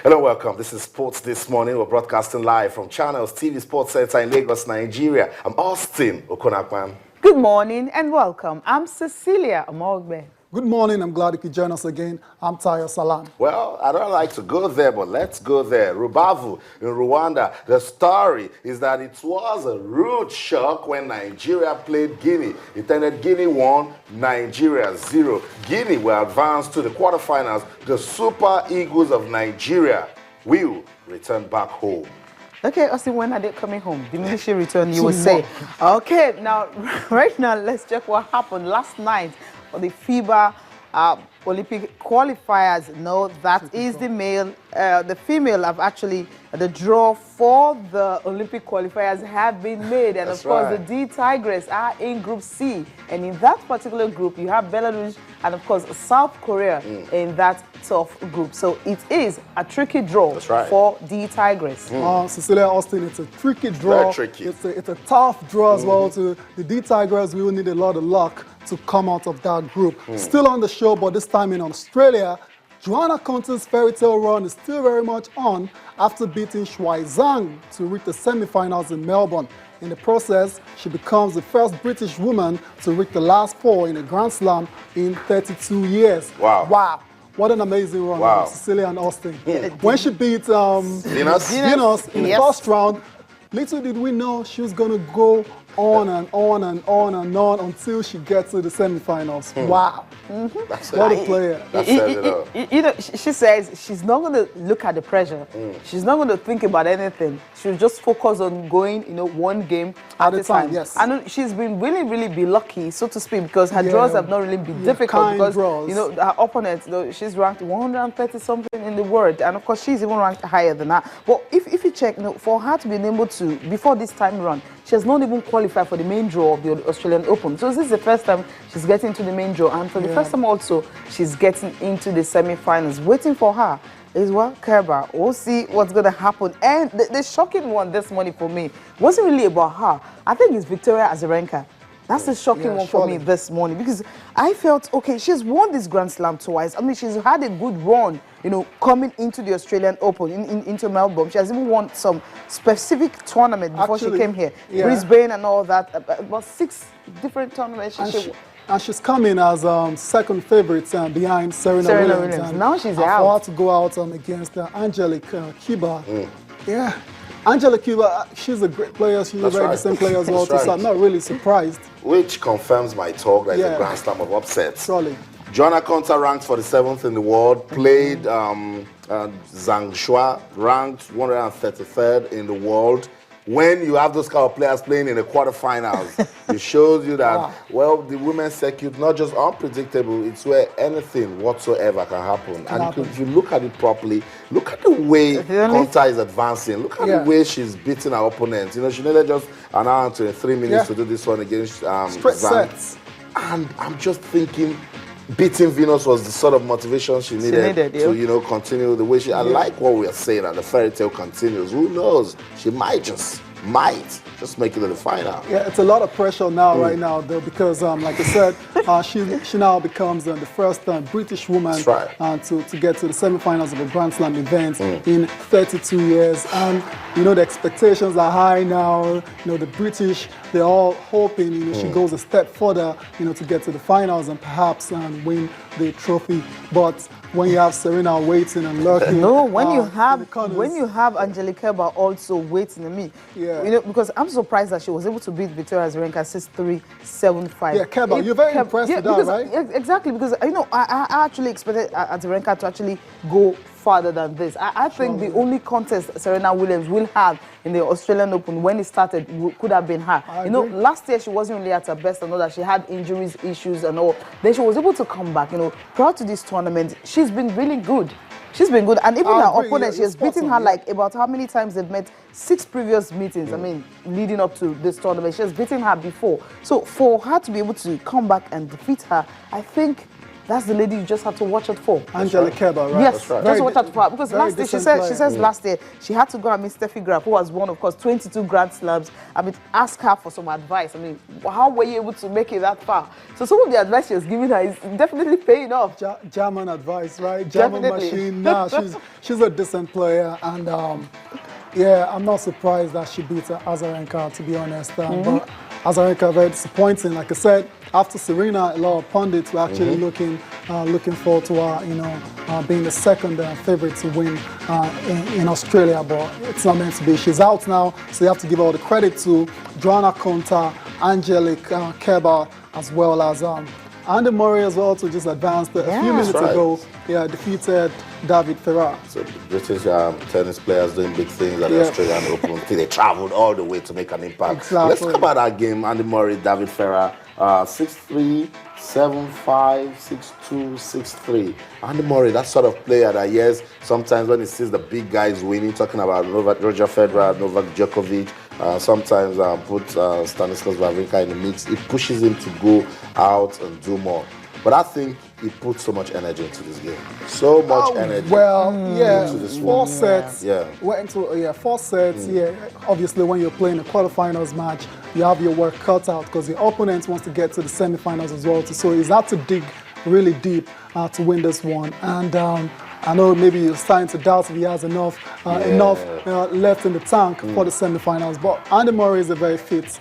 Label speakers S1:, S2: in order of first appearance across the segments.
S1: Hello, welcome. This is Sports This Morning. We're broadcasting live from Channels TV Sports Center in Lagos, Nigeria. I'm Austin Okonakwan.
S2: Good morning and welcome. I'm Cecilia Omogbe.
S3: Good morning. I'm glad you could join us again. I'm Tayo Salam.
S1: Well, I don't like to go there, but let's go there. Rubavu in Rwanda. The story is that it was a rude shock when Nigeria played Guinea. It ended Guinea 1, Nigeria 0. Guinea were advanced to the quarterfinals. The Super Eagles of Nigeria will return back home.
S2: Okay, Austin, when are they coming home? The minute she return, you will say. Okay, now, right now, let's check what happened last night for the FIBA Olympic qualifiers. No, that is the male. The female have actually, the draw for the Olympic qualifiers have been made. And
S1: That's
S2: of course,
S1: right.
S2: the D Tigers are in Group C. And in that particular group, you have Belarus and, of course, South Korea in that tough group. So it is a tricky draw for D Tigers.
S3: Cecilia, Austin, it's a tricky draw.
S1: Very tricky.
S3: It's a tough draw as well. To the D Tigers, we will need a lot of luck to come out of that group. Still on the show, but this time in Australia, Johanna Konta's fairy tale run is still very much on after beating Shuai Zhang to reach the semi-finals in Melbourne. In the process, she becomes the first British woman to reach the last four in a Grand Slam in 32 years.
S1: Wow.
S3: What an amazing run, Cecilia and Austin. When she beat Venus in the first round, little did we know she was going to go on and on and on and on until she gets to the semi-finals. Wow. What a player.
S2: You know, she says she's not going to look at the pressure. She's not going to think about anything. She'll just focus on going, one game at a time.
S3: Yes.
S2: And she's been really be lucky, so to speak, because her draws have not really been difficult because,
S3: draws.
S2: her opponent, she's ranked 130 something in the world. And of course, she's even ranked higher than that. But if you check, for her to be able to, before this time run, she has not even qualified for the main draw of the Australian Open. So this is the first time she's getting to the main draw. And for the first time also, she's getting into the semi-finals. Waiting for her is Kerber. We'll see what's going to happen. And the shocking one this morning for me wasn't really about her. I think it's Victoria Azarenka. That's the shocking one for me this morning because I felt, okay, she's won this Grand Slam twice. I mean, she's had a good run, coming into the Australian Open, into Melbourne. She has even won some specific tournament before she came here. Brisbane and all that, about 6 different tournaments.
S3: And she's coming as second favorite behind Serena Williams.
S2: Now she's out.
S3: For her to go out against Angelique Kerber. Yeah. Angelique Kerber, she's a great player. She's a very decent player as well. So I'm not really surprised.
S1: Which confirms my talk that it's a Grand Slam of upsets.
S3: Surely.
S1: Johanna Konta ranked 47th in the world, played Zhang Shuai, ranked 133rd in the world. When you have those kind of players playing in the quarterfinals, it shows you that, the women's circuit, not just unpredictable, it's where anything whatsoever can happen. And if you look at it properly, look at the way Konta is advancing. Look at the way she's beating her opponent. She needed just an hour and 23 minutes to do this one against
S3: Straight
S1: Zhang.
S3: sets.
S1: And I'm just thinking, beating Venus was the sort of motivation she needed to, continue the way she. I like what we are saying, that the fairy tale continues. Who knows? She might just make it to the final.
S3: Yeah, it's a lot of pressure now, right now, though, because, like I said, she now becomes the first British woman to get to the semi-finals of a Grand Slam event in 32 years. And, the expectations are high now. The British, they're all hoping, she goes a step further, to get to the finals and perhaps win the trophy. But when you have Serena waiting and lurking.
S2: No, when you have Angelique Kerber also waiting on me. Because I'm surprised that she was able to beat Victoria Azarenka 6-3, 7-5.
S3: Yeah, Kerber, you're very impressed with that, right?
S2: Exactly, because I actually expected Azarenka to actually go farther than this. I think the only contest Serena Williams will have in the Australian Open when it started could have been her. Last year she wasn't really at her best and all that. She had injuries, issues and all. Then she was able to come back. Prior to this tournament, she's been really good. She's been good. And even her opponent, she has beaten her like about how many times they've met? 6 previous meetings, leading up to this tournament. She has beaten her before. So for her to be able to come back and defeat her, I think that's the lady you just have to watch out for.
S3: Angelique Kerber, right?
S2: Yes,
S1: right.
S2: just watch out for her. Because
S3: very
S2: last year, she
S3: decent
S2: says
S3: player.
S2: last year, she had to go and meet Steffi Graf, who has won, of course, 22 Grand Slams. I mean, ask her for some advice. I mean, how were you able to make it that far? So some of the advice she was giving her is definitely paying off.
S3: German advice, right? German
S2: Definitely.
S3: machine. Nah, she's a decent player, and yeah, I'm not surprised that she beat Azarenka, to be honest. But Azarenka very disappointing. Like I said, after Serena, a lot of pundits were actually looking forward to her, you know, being the second favorite to win in Australia. But it's not meant to be. She's out now, so you have to give all the credit to Joanna Konta, Angelique Kerber, as well as Andy Murray as well, to just advanced a few minutes ago. Yeah, defeated David Ferrer.
S1: So the British tennis players doing big things at the Australian Open. They traveled all the way to make an impact.
S3: Exactly.
S1: Let's talk about that game. Andy Murray, David Ferrer, 6-3, 7-5, 6-2, 6-3. Andy Murray, that sort of player that, yes, sometimes when he sees the big guys winning, talking about Roger Federer, Novak Djokovic, sometimes put Stanislas Wawrinka in the mix, it pushes him to go out and do more. But I think he put so much energy into this game. So much energy.
S3: Well, yeah,
S1: into this
S3: 4
S1: one.
S3: sets.
S1: Yeah.
S3: Went into 4 sets. Yeah, obviously when you're playing a quarterfinals match, you have your work cut out because your opponent wants to get to the semifinals as well. So he's had to dig really deep to win this one. And I know maybe you're starting to doubt if he has enough left in the tank for the semifinals. But Andy Murray is a very fit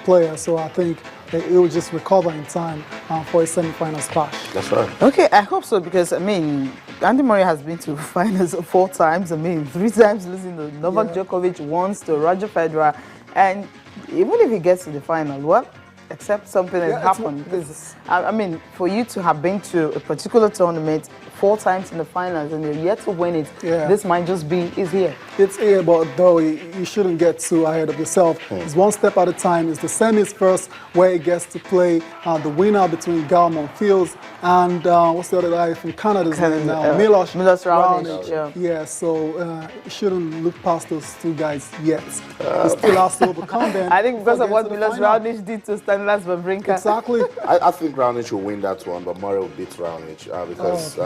S3: player. So I think he will just recover in time for his semifinals clash.
S1: That's right.
S2: Okay, I hope so, because I mean, Andy Murray has been to finals 4 times. I mean, 3 times losing to Novak Djokovic, once to Roger Federer, and even if he gets to the final, well, except something has happened. Because I mean, for you to have been to a particular tournament 4 times in the finals and you're yet to win it, this might just be here.
S3: It's here, but though you shouldn't get too ahead of yourself. It's one step at a time. It's the semis first, where he gets to play the winner between Gael Monfils and what's the other guy from Canada's name now? Milos
S2: Raonic.
S3: Yeah, so you shouldn't look past those 2 guys yet. He still has to overcome them.
S2: I think because of what Milos
S3: final.
S2: Raonic did to Stanislas Wawrinka.
S3: Exactly.
S1: I think Raonic will win that one, but Murray will beat Raonic because,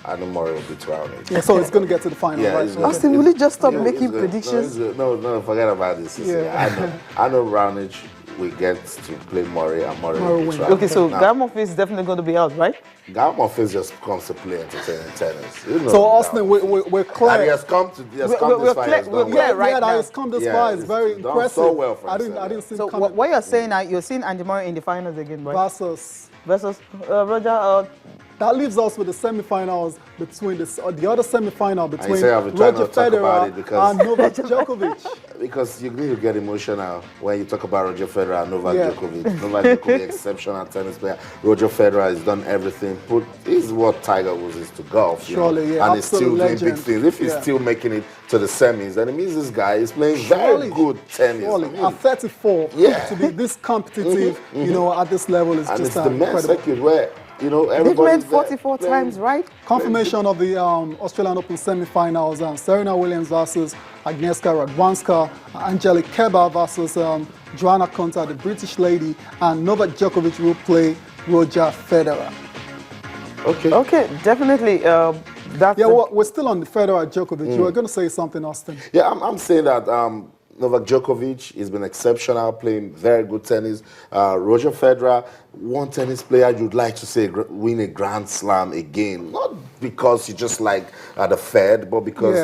S1: I know Murray will beat Raonic.
S3: Yeah, so it's going to get to the final, right?
S1: he's gonna-
S2: Austin, will you just stop
S1: Yeah,
S2: making
S1: he's good.
S2: predictions?
S1: No, forget about this. I know Raonic will get to play Murray, and Murray will beat
S3: win.
S1: Raonic.
S2: Okay, so
S1: Now,
S2: Gael Monfils is definitely going to be out, right?
S1: Gael Monfils just comes to play entertaining tennis. You know
S3: So,
S1: Gael.
S3: Austin, we're clear.
S1: And he has come to this
S2: we're
S1: far.
S2: clear-
S1: He's done
S2: we're
S1: well.
S2: clear right
S3: that
S2: now.
S3: has come this
S1: Yeah,
S3: far. It's
S1: he's
S3: very
S1: done
S3: impressive.
S1: so well for
S3: I didn't
S1: himself.
S3: see
S2: So
S3: him coming
S2: what you're saying now, you're seeing Andy Murray in the finals again, right?
S3: versus
S2: Roger.
S3: that leaves us with the semifinals between the other semifinal between
S1: say I've been trying
S3: Roger
S1: not to talk about it
S3: Federer
S1: because-
S3: and Novak Djokovic.
S1: Because you need to get emotional when you talk about Roger Federer and Novak
S3: Yeah.
S1: Djokovic. Novak Djokovic, exceptional tennis player. Roger Federer has done everything. He's what Tiger Woods is to golf. you know,
S3: Surely, yeah,
S1: and he's still
S3: absolute
S1: doing
S3: legend.
S1: big things. If he's still making it to the semis, then it means this guy is playing very good tennis.
S3: Surely,
S1: I mean,
S3: at 34,
S1: Yeah.
S3: to be this competitive, you know, at this level is
S1: and
S3: just
S1: it's the men's
S3: incredible.
S1: circuit where, you know,
S2: They've
S1: everybody's
S2: met 44
S1: there
S2: times, right?
S3: Confirmation of the Australian Open semi-finals: Serena Williams versus Agnieszka Radwanska, Angelique Kerber versus Joanna Konta, the British lady, and Novak Djokovic will play Roger Federer.
S2: Okay, definitely. That's
S3: Yeah, well, we're still on the Federer Djokovic. You were going to say something, Austin.
S1: Yeah, I'm saying that Novak Djokovic has been exceptional, playing very good tennis. Roger Federer, one tennis player you'd like to say win a Grand Slam again. Not because you just like the Fed, but because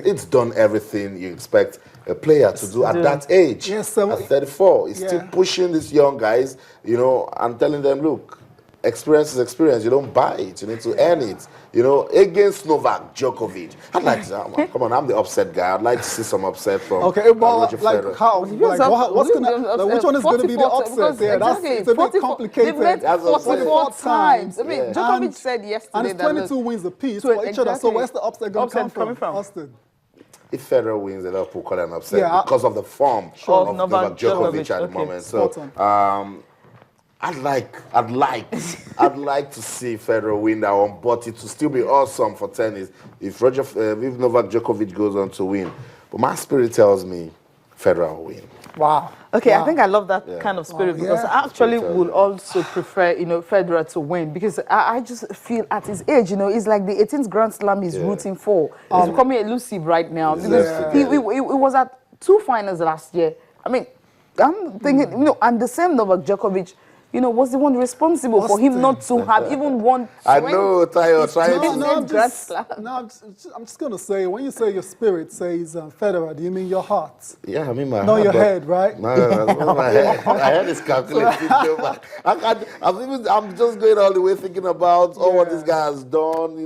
S1: it's done everything you expect a player to do at that age.
S3: Yes,
S1: at 34. He's still pushing these young guys, you know, and telling them, look, experience is experience. You don't buy it. You need to earn it. You know, against Novak Djokovic. I'd like to, come on, I'm the upset guy. I'd like to see some upset from
S3: Okay, but
S1: Roger
S3: like
S1: Federer.
S3: how? Like, what's gonna? Like, which one is going to be the upset? Yeah, that's it's a bit complicated.
S2: They've met
S1: That's what I'm saying.
S2: 44 times. I mean,
S1: Yeah.
S2: Djokovic said yesterday
S3: And it's
S2: that
S3: 22 wins apiece for each other. So where's the upset going to come from? Austin.
S1: If Federer wins, a lot of people call it an upset because of the form
S2: Of
S1: of
S2: Novak
S1: Novak Djokovic
S2: Djokovic.
S1: at the moment. So,
S3: spot on.
S1: I'd like to see Federer win that one, but it will still be awesome for tennis if Novak Djokovic goes on to win. But my spirit tells me Federer will win.
S3: Wow.
S2: Okay,
S3: Wow.
S2: I think I love that kind of spirit because
S3: yeah.
S2: I actually
S1: Totally.
S2: would also prefer, Federer to win because I just feel at his age, it's like the 18th Grand Slam he's rooting for. He's becoming elusive right now because
S1: elusive,
S2: he was at 2 finals last year. I mean, I'm thinking, and the same Novak Djokovic, was the one responsible for him not to have even won.
S1: I know, Tayo, trying to...
S3: I'm just going to say, when you say your spirit says Federer, do you mean your heart?
S1: Yeah, I mean my
S3: Not
S1: heart,
S3: your
S1: but-
S3: head, right?
S1: No, my head. My head is calculating. I'm just going all the way thinking about what this guy has done,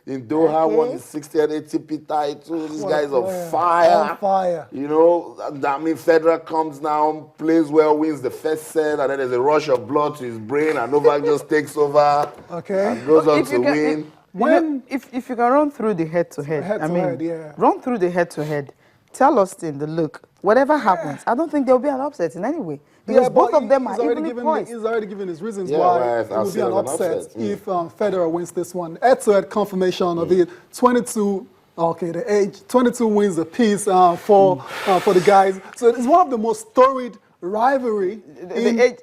S1: in Doha, won his 60th ATP title. This guy is on fire.
S3: On fire.
S1: I mean, Federer comes down, plays well, wins the first set, and then there's a rush of blood to his brain, and Novak just takes over and goes on to win.
S2: If you can run through the head-to-head, run through the head-to-head, tell Austin the look. Whatever happens, I don't think there'll be an upset in any way. Because both of them are evenly poised.
S3: He's already given his reasons
S1: Yeah,
S3: why
S1: right,
S3: it will be an upset
S1: Mm.
S3: if Federer wins this one. Head-to-head confirmation of it. 22. Okay, the age. 22 wins apiece for the guys. So it's one of the most storied rivalry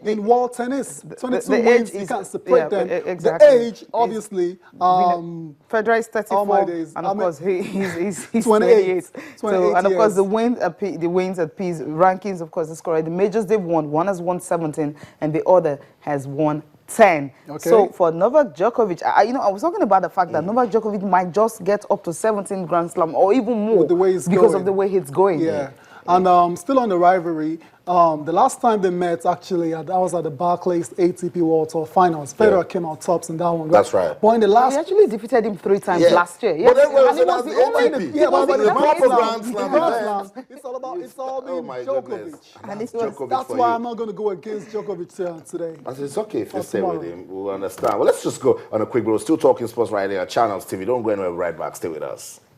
S3: in world tennis. 22 wins, you can't separate them.
S2: Exactly.
S3: The age, obviously.
S2: Federer is 34,
S3: all my days.
S2: and of course he's
S3: 28.
S2: 28.
S3: 28
S2: and of course
S3: years.
S2: the wins at peace rankings, of course, is correct. The majors they've won, one has won 17, and the other has won 10.
S3: Okay.
S2: So for Novak Djokovic, I was talking about the fact that Novak Djokovic might just get up to 17 Grand Slam or even more
S3: With the way he's
S2: because
S3: going.
S2: of the way he's going.
S3: Yeah. And still on the rivalry, the last time they met, actually, that was at the Barclays ATP World Tour Finals. Federer came out tops in that one.
S1: That's right.
S3: But in the
S2: He
S3: last...
S2: actually defeated him 3 times last year.
S1: But then
S2: And it was the only...
S3: Yeah, but
S1: the proper Grand Slam
S3: Grand
S1: event.
S3: Slam, it's all
S1: Oh
S3: been
S1: my
S3: Djokovic.
S1: goodness.
S2: And it was,
S1: Djokovic
S3: That's
S1: for
S3: why
S1: you.
S3: I'm not going to go against Djokovic today.
S1: I said, it's okay if you stay
S3: tomorrow.
S1: with him. We'll understand. Well, let's just go on a quick break. We're still talking sports right here at Channels TV. Don't go anywhere. We're right back. Stay with us.